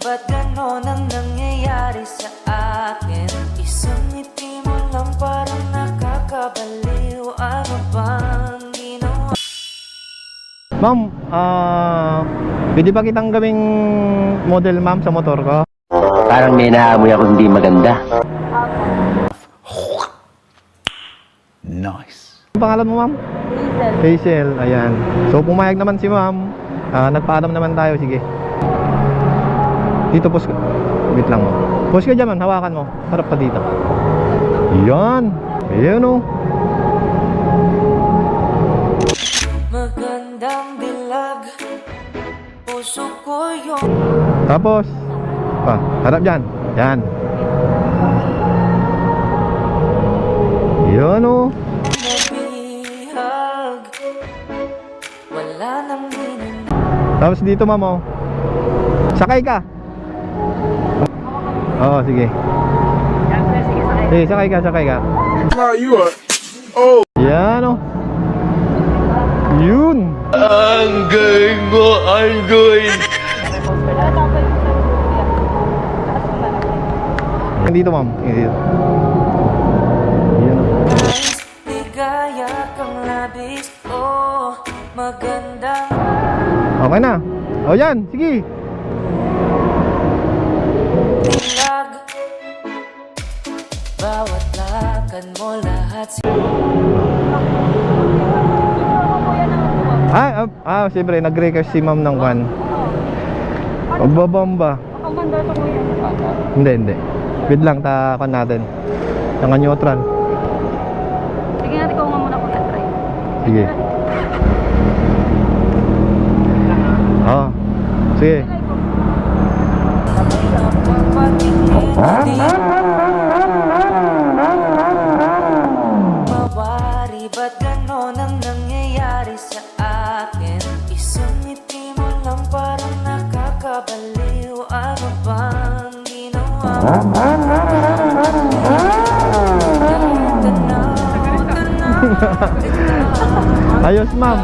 ba't ganon ang nangyayari sa akin? Isang ngiti mo lang parang nakakabaliw. Ano bang ginawa? Ma'am, pwede ba kitang gawing model ma'am sa motor ko? Parang may naamoy ako hindi maganda. Nice. Ang pangalan mo ma'am? Hazel. Ayan. So pumayag naman si ma'am. Nagpaalam naman tayo. Sige. Dito post ka. Wait lang mo. Post ka dyan man. Hawakan mo. Harap ka dito. Yan. Ayan o. Magandang dilag, puso ko yun. Tapos harap dyan. Yan. Yan o. Nabihag, wala nang ginagawa. Tapos dito ma'am o. Sakay ka. Oo, sige. Sige, sakay ka. Now you are. Oh. Yan o. Yun. Ang galing mo, Anggoy! Dito ma'am. Dito. Yan o. Ligaya kang labis, oh, magandang Okay na. O yan, sige. dilag. Bawat lakad mo lahat siyempre, nag-request si ma'am ng van. Magbabomba. Hindi. Wait lang, takon natin. Ang neutral. Sige natin kung nga muna kung na-try. Sige. Sige. mawari, ba't ganon ang nangyayari sa akin? Isang ngiti mo lang parang nakakabaliw. Ano bang ginawa? Ayos ma'am.